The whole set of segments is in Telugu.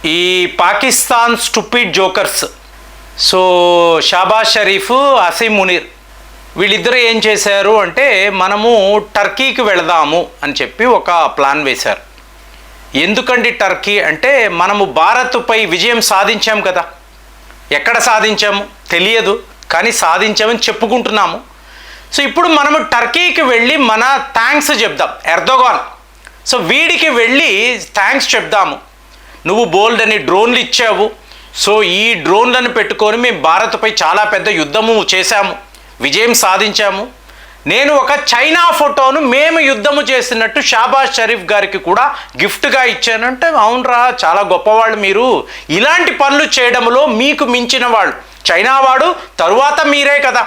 ఈ Pakistan stupid jokers, so Shahbaz Sharif, Asim Munir వీళ్ళిద్దరూ ఏం చేశారు అంటే మనము టర్కీకి వెళదాము అని చెప్పి ఒక ప్లాన్ వేశారు. ఎందుకండి టర్కీ అంటే మనము భారత్పై విజయం సాధించాం కదా. ఎక్కడ సాధించాము తెలియదు, కానీ సాధించామని చెప్పుకుంటున్నాము. సో ఇప్పుడు మనము టర్కీకి వెళ్ళి మన థ్యాంక్స్ చెప్దాం ఎర్దోగాన్. సో వీడికి వెళ్ళి థ్యాంక్స్ చెప్దాము, నువ్వు బోల్డ్ అని డ్రోన్లు ఇచ్చావు, సో ఈ డ్రోన్లను పెట్టుకొని మేము భారత్పై చాలా పెద్ద యుద్ధము చేశాము, విజయం సాధించాము. నేను ఒక చైనా ఫోటోను మేము యుద్ధము చేసినట్టు షాబాజ్ షరీఫ్ గారికి కూడా గిఫ్ట్గా ఇచ్చానంటే, అవునరా చాలా గొప్పవాళ్ళు మీరు, ఇలాంటి పనులు చేయడంలో మీకు మించిన వాళ్ళు చైనా వాడు, తరువాత మీరే కదా.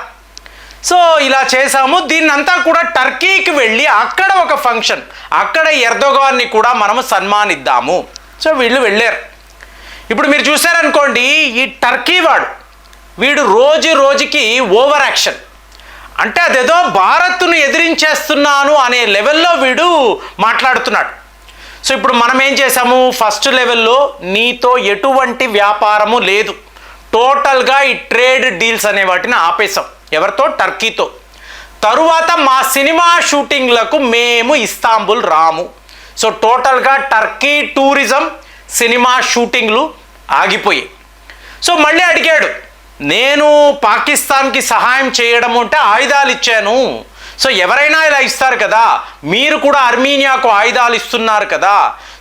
సో ఇలా చేశాము. దీన్నంతా కూడా టర్కీకి వెళ్ళి అక్కడ ఒక ఫంక్షన్, అక్కడ ఎర్దోగాన్ని కూడా మనము సన్మానిద్దాము. సో వీళ్ళు వెళ్ళారు. ఇప్పుడు మీరు చూసారనుకోండి, ఈ టర్కీ వీడు రోజుకి ఓవర్ యాక్షన్, అంటే అదేదో భారత్ను ఎదిరించేస్తున్నాను అనే లెవెల్లో వీడు మాట్లాడుతున్నాడు. సో ఇప్పుడు మనం ఏం చేసాము, ఫస్ట్ లెవెల్లో నీతో ఎటువంటి వ్యాపారము లేదు, టోటల్గా ఈ ట్రేడ్ డీల్స్ అనే వాటిని ఆపేసాం. ఎవరితో? టర్కీతో. తరువాత మా సినిమా షూటింగ్లకు మేము ఇస్తాంబుల్ రాము. సో టోటల్గా టర్కీ టూరిజం, సినిమా షూటింగ్లు ఆగిపోయాయి. సో మళ్ళీ అడిగాడు, నేను పాకిస్తాన్కి సహాయం చేయడం అంటే ఆయుధాలు ఇచ్చాను, సో ఎవరైనా ఇలా ఇస్తారు కదా, మీరు కూడా అర్మీనియాకు ఆయుధాలు ఇస్తున్నారు కదా,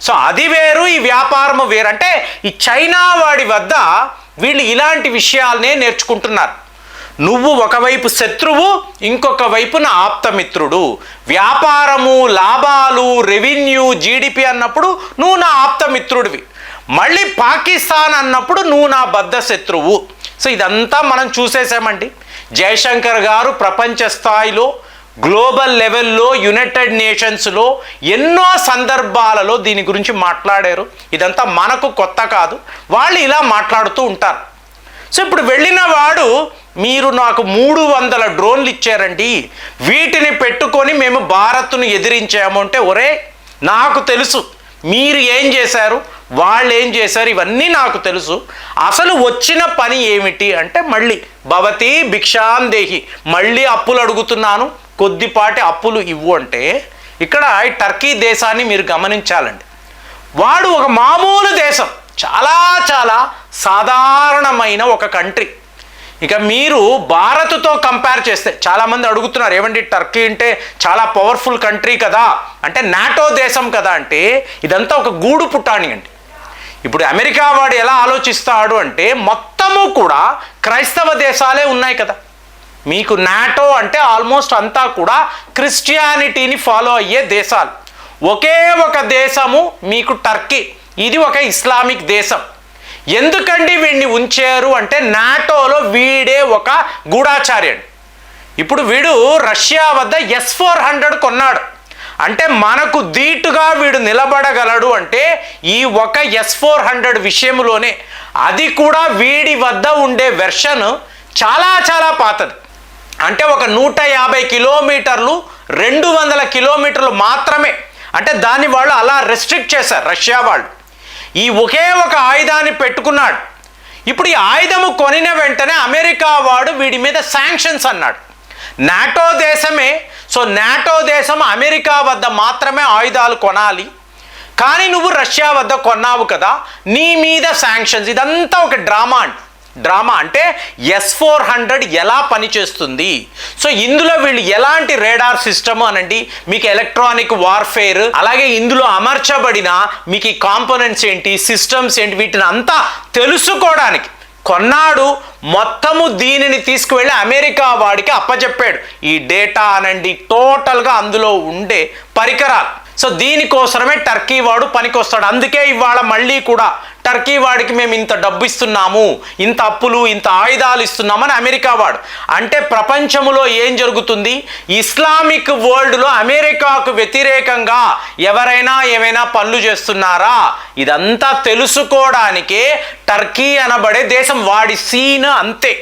సో అది వేరు ఈ వ్యాపారము వేరు. అంటే ఈ చైనా వాడి వద్ద వీళ్ళు ఇలాంటి విషయాలనే నేర్చుకుంటున్నారు. నువ్వు ఒకవైపు శత్రువు, ఇంకొక వైపున ఆప్తమిత్రుడు. వ్యాపారము, లాభాలు, రెవెన్యూ, జీడిపి అన్నప్పుడు నువ్వు నా ఆప్తమిత్రుడివి, మళ్ళీ పాకిస్తాన్ అన్నప్పుడు నువ్వు నా బద్ధ శత్రువు. సో ఇదంతా మనం చూసేసామండి. జయశంకర్ గారు ప్రపంచ స్థాయిలో, గ్లోబల్ లెవెల్లో, యునైటెడ్ నేషన్స్లో ఎన్నో సందర్భాలలో దీని గురించి మాట్లాడారు. ఇదంతా మనకు కొత్త కాదు, వాళ్ళు ఇలా మాట్లాడుతూ ఉంటారు. సో ఇప్పుడు వెళ్ళిన వాడు, మీరు నాకు 300 డ్రోన్లు ఇచ్చారండి, వీటిని పెట్టుకొని మేము భారత్ను ఎదిరించాము అంటే, ఒరే నాకు తెలుసు మీరు ఏం చేశారు, వాళ్ళు ఏం చేశారు, ఇవన్నీ నాకు తెలుసు. అసలు వచ్చిన పని ఏమిటి అంటే, మళ్ళీ భవతి భిక్షాం దేహి, మళ్ళీ అప్పులు అడుగుతున్నాను, కొద్దిపాటి అప్పులు ఇవ్వు అంటే. ఇక్కడ ఈ టర్కీ దేశాన్ని మీరు గమనించాలండి. వాడు ఒక మామూలు దేశం, చాలా చాలా సాధారణమైన ఒక కంట్రీ. ఇక మీరు భారత్తో కంపేర్ చేస్తే, చాలామంది అడుగుతున్నారు ఏమండి టర్కీ అంటే చాలా పవర్ఫుల్ కంట్రీ కదా, అంటే నాటో దేశం కదా అంటే, ఇదంతా ఒక గూడు పుట్టాణి అండి. ఇప్పుడు అమెరికా వాడు ఎలా ఆలోచిస్తాడు అంటే, మొత్తము కూడా క్రైస్తవ దేశాలే ఉన్నాయి కదా, మీకు నాటో అంటే ఆల్మోస్ట్ అంతా కూడా క్రిస్టియానిటీని ఫాలో అయ్యే దేశాలు. ఒకే ఒక దేశము మీకు టర్కీ, ఇది ఒక ఇస్లామిక్ దేశం. ఎందుకండి వీడిని ఉంచారు అంటే, నాటోలో వీడే ఒక గూఢాచార్యుడు. ఇప్పుడు వీడు రష్యా వద్ద S-400 కొన్నాడు, అంటే మనకు ధీటుగా వీడు నిలబడగలడు అంటే ఈ ఒక S-400 విషయంలోనే. అది కూడా వీడి వద్ద ఉండే వెర్షన్ చాలా చాలా పాతది, అంటే ఒక 150 కిలోమీటర్లు, 200 కిలోమీటర్లు మాత్రమే. అంటే దాన్ని వాళ్ళు అలా రెస్ట్రిక్ట్ చేశారు రష్యా వాళ్ళు. ఈ ఒకే ఒక ఆయుధాన్ని పెట్టుకున్నాడు. ఇప్పుడు ఈ ఆయుధము కొనిన వెంటనే అమెరికా వాడు వీడి మీద శాంక్షన్స్ అన్నాడు. నాటో దేశమే, సో నాటో దేశం అమెరికా వద్ద మాత్రమే ఆయుధాలు కొనాలి, కానీ నువ్వు రష్యా వద్ద కొన్నావు కదా, నీ మీద శాంక్షన్స్. ఇదంతా ఒక డ్రామా అంటే S-400 ఎలా పనిచేస్తుంది, సో ఇందులో వీళ్ళు ఎలాంటి రేడార్ సిస్టమ్ అనండి, మీకు ఎలక్ట్రానిక్ వార్ఫేర్, అలాగే ఇందులో అమర్చబడిన మీకు ఈ కాంపోనెంట్స్ ఏంటి, సిస్టమ్స్ ఏంటి, వీటిని అంతా తెలుసుకోవడానికి కొన్నాడు. మొత్తము దీనిని తీసుకువెళ్ళి అమెరికా వాడికి అప్పచెప్పాడు. ఈ డేటా అనండి, టోటల్గా అందులో ఉండే పరికరాలు. సో దీనికోసమే టర్కీ వాడు పనికొస్తాడు. అందుకే ఇవాళ మళ్ళీ కూడా టర్కీ వాడికి మేము ఇంత డబ్బు ఇస్తున్నాము, ఇంత అప్పులు, ఇంత ఆయుధాలు ఇస్తున్నామని అమెరికా వాడు. అంటే ప్రపంచంలో ఏం జరుగుతుంది, ఇస్లామిక్ వరల్డ్లో అమెరికాకు వ్యతిరేకంగా ఎవరైనా ఏమైనా పనులు చేస్తున్నారా, ఇదంతా తెలుసుకోవడానికే టర్కీ అనబడే దేశం. వాడి సీన్ అంతే.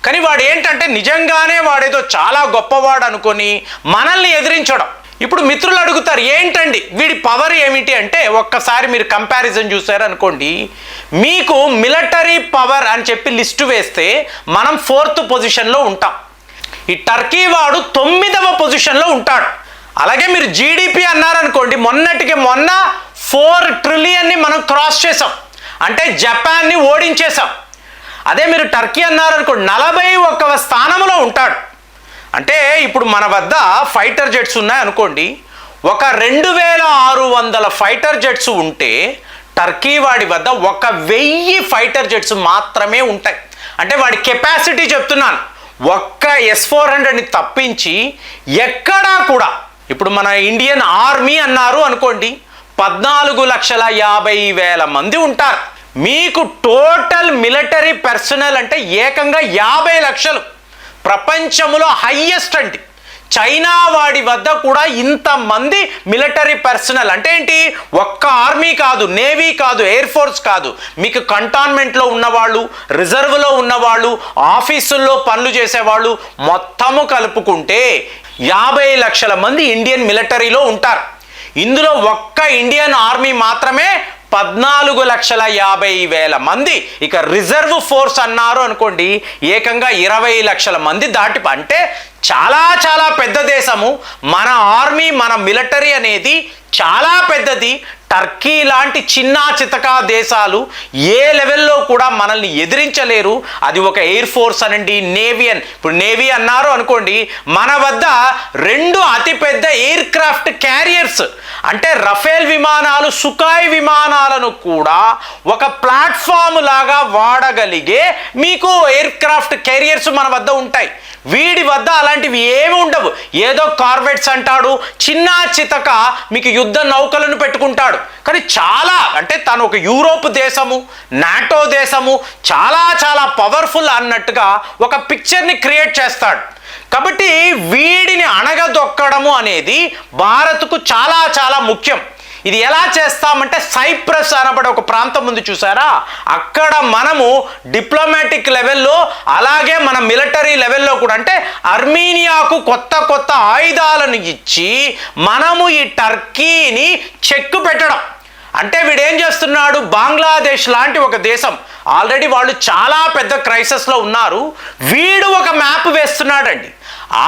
కానీ వాడు ఏంటంటే నిజంగానే వాడేదో చాలా గొప్పవాడు అనుకొని మనల్ని ఎదిరించడం. ఇప్పుడు మిత్రులు అడుగుతారు, ఏంటండి వీడి పవర్ ఏమిటి అంటే, ఒక్కసారి మీరు కంపారిజన్ చూసారు అనుకోండి, మీకు మిలిటరీ పవర్ అని చెప్పి లిస్టు వేస్తే మనం 4th పొజిషన్లో ఉంటాం. ఈ టర్కీ వాడు 9వ పొజిషన్లో ఉంటాడు. అలాగే మీరు జీడిపి అన్నారనుకోండి, మొన్నటికి మొన్న 4 ట్రిలియన్ని మనం క్రాస్ చేసాం, అంటే జపాన్ని ఓడించేసాం. అదే మీరు టర్కీ అన్నారనుకోండి, 41వ స్థానంలో ఉంటాడు. అంటే ఇప్పుడు మన వద్ద ఫైటర్ జెట్స్ ఉన్నాయనుకోండి, ఒక 2600 ఫైటర్ జెట్స్ ఉంటే టర్కీ వాడి వద్ద 1000 ఫైటర్ జెట్స్ మాత్రమే ఉంటాయి. అంటే వాడి కెపాసిటీ చెప్తున్నాను, ఒక్క S-400ని తప్పించి ఎక్కడా కూడా. ఇప్పుడు మన ఇండియన్ ఆర్మీ అన్నారు అనుకోండి, 14,50,000 మంది ఉంటారు. మీకు టోటల్ మిలిటరీ పర్సనల్ అంటే ఏకంగా 50 లక్షలు. ప్రపంచంలో హైయెస్ట్ అండి. చైనా వాడి వద్ద కూడా ఇంతమంది మిలిటరీ పర్సనల్. అంటే ఏంటి, ఒక్క ఆర్మీ కాదు, నేవీ కాదు, ఎయిర్ ఫోర్స్ కాదు, మీకు కంటోన్మెంట్లో ఉన్నవాళ్ళు, రిజర్వ్లో ఉన్నవాళ్ళు, ఆఫీసుల్లో పనులు చేసేవాళ్ళు మొత్తము కలుపుకుంటే 50 లక్షల మంది ఇండియన్ మిలిటరీలో ఉంటారు. ఇందులో ఒక్క ఇండియన్ ఆర్మీ మాత్రమే 14,50,000 మంది. ఇక రిజర్వ్ ఫోర్స్ అన్నారు అనుకోండి, ఏకంగా 20 లక్షల మంది దాటి. అంటే చాలా చాలా పెద్ద దేశము మన ఆర్మీ, మన మిలిటరీ అనేది చాలా పెద్దది. టర్కీ లాంటి చిన్న చితకా దేశాలు ఏ లెవెల్లో కూడా మనల్ని ఎదిరించలేరు. అది ఒక ఎయిర్ ఫోర్స్ అనండి, నేవీ ఇప్పుడు నేవీ అన్నారు అనుకోండి, మన వద్ద 2 అతిపెద్ద ఎయిర్ క్రాఫ్ట్ క్యారియర్స్, అంటే రఫేల్ విమానాలు, సుఖాయ్ విమానాలను కూడా ఒక ప్లాట్ఫామ్ లాగా వాడగలిగే మీకు ఎయిర్ క్రాఫ్ట్ క్యారియర్స్ మన వద్ద ఉంటాయి. వీడి వద్ద అలాంటివి ఏమి ఉండవు. ఏదో కార్వెట్స్ అంటాడు, చిన్న చితక మీకు యుద్ధ నౌకలను పెట్టుకుంటాడు. కానీ చాలా, అంటే తను ఒక యూరోప్ దేశము, నాటో దేశము, చాలా చాలా పవర్ఫుల్ అన్నట్టుగా ఒక పిక్చర్ని క్రియేట్ చేస్తాడు. కాబట్టి వీడిని అణగదొక్కడము అనేది భారత్కు చాలా చాలా ముఖ్యం. ఇది ఎలా చేస్తామంటే, సైప్రస్ అనబడే ఒక ప్రాంతం ఉంది చూసారా, అక్కడ మనము డిప్లొమాటిక్ లెవెల్లో, అలాగే మన మిలిటరీ లెవెల్లో కూడా, అంటే అర్మీనియాకు కొత్త కొత్త ఆయుధాలను ఇచ్చి మనము ఈ టర్కీని చెక్కు పెట్టడం. అంటే వీడేం చేస్తున్నాడు, బంగ్లాదేశ్ లాంటి ఒక దేశం, ఆల్రెడీ వాళ్ళు చాలా పెద్ద క్రైసిస్లో ఉన్నారు. వీడు ఒక మ్యాప్ వేస్తున్నాడండి.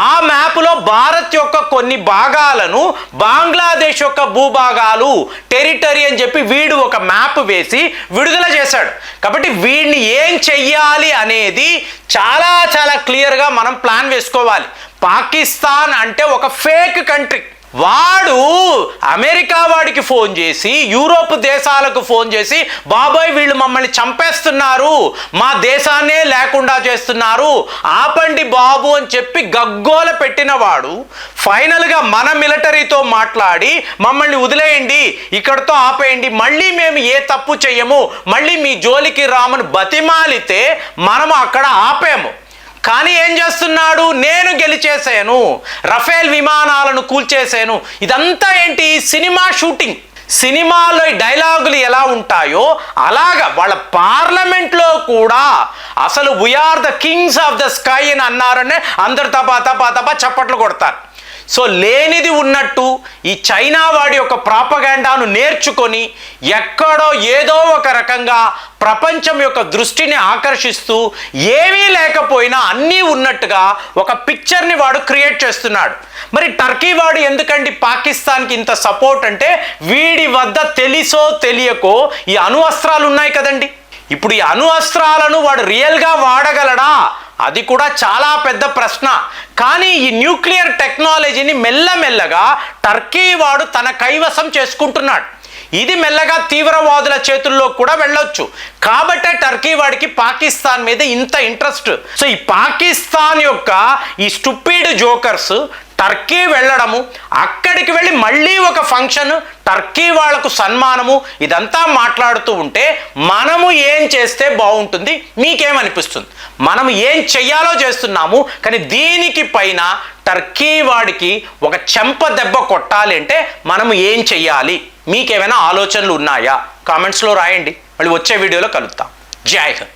ఆ మ్యాప్లో భారత్ యొక్క కొన్ని భాగాలను, బంగ్లాదేశ్ యొక్క భూభాగాలు, టెరిటరీ అని చెప్పి వీడు ఒక మ్యాప్ వేసి విడుదల చేశాడు. కాబట్టి వీడిని ఏం చెయ్యాలి అనేది చాలా చాలా క్లియర్గా మనం ప్లాన్ వేసుకోవాలి. పాకిస్తాన్ అంటే ఒక ఫేక్ కంట్రీ. వాడు అమెరికా వాడికి ఫోన్ చేసి, యూరోప్ దేశాలకు ఫోన్ చేసి, బాబాయ్ వీళ్ళు మమ్మల్ని చంపేస్తున్నారు, మా దేశాన్నే లేకుండా చేస్తున్నారు, ఆపండి బాబు అని చెప్పి గగ్గోల పెట్టిన వాడు ఫైనల్గా మన మిలిటరీతో మాట్లాడి మమ్మల్ని వదిలేయండి, ఇక్కడితో ఆపేయండి, మళ్ళీ మేము ఏ తప్పు చెయ్యము, మళ్ళీ మీ జోలికి రామని బతిమాలితే మనము అక్కడ ఆపాము. కానీ ఏం చేస్తున్నాడు, నేను గెలిచేసాను, రఫేల్ విమానాలను కూల్చేసాను. ఇదంతా ఏంటి, సినిమా షూటింగ్. సినిమాలో డైలాగులు ఎలా ఉంటాయో అలాగా వాళ్ళ పార్లమెంట్లో కూడా అసలు we are the kings of the sky అని అన్నారనే అందరు తపా తపా తపా చప్పట్లు కొడతారు. సో లేనిది ఉన్నట్టు ఈ చైనా వాడి యొక్క ప్రాపగాండాను నేర్చుకొని ఎక్కడో ఏదో ఒక రకంగా ప్రపంచం యొక్క దృష్టిని ఆకర్షిస్తూ ఏమీ లేకపోయినా అన్నీ ఉన్నట్టుగా ఒక పిక్చర్ని వాడు క్రియేట్ చేస్తున్నాడు. మరి టర్కీ వాడు ఎందుకండి పాకిస్తాన్కి ఇంత సపోర్ట్ అంటే, వీడి వద్ద తెలిసో తెలియకో ఈ అణు అస్త్రాలు ఉన్నాయి కదండి. ఇప్పుడు ఈ అణు అస్త్రాలను వాడు రియల్గా వాడగలడా, అది కూడా చాలా పెద్ద ప్రశ్న. కానీ ఈ న్యూక్లియర్ టెక్నాలజీని మెల్లమెల్లగా టర్కీ వాడు తన కైవసం చేసుకుంటున్నాడు. ఇది మెల్లగా తీవ్రవాదుల చేతుల్లో కూడా వెళ్ళొచ్చు. కాబట్టే టర్కీ వాడికి పాకిస్తాన్ మీద ఇంత ఇంట్రెస్ట్. సో ఈ పాకిస్తాన్ యొక్క ఈ స్టూపిడ్ జోకర్స్ టర్కీ వెళ్ళడము, అక్కడికి వెళ్ళి మళ్ళీ ఒక ఫంక్షన్, టర్కీ వాళ్లకు సన్మానము, ఇదంతా మాట్లాడుతూ ఉంటే మనము ఏం చేస్తే బాగుంటుంది, మీకేమనిపిస్తుంది? మనం ఏం చెయ్యాలో చేస్తున్నాము, కానీ దీనికి పైన టర్కీ వాడికి ఒక చెంప దెబ్బ కొట్టాలి అంటే మనము ఏం చెయ్యాలి? మీకేమైనా ఆలోచనలు ఉన్నాయా? కామెంట్స్లో రాయండి. మళ్ళీ వచ్చే వీడియోలో కలుద్దాం. జై హింద్.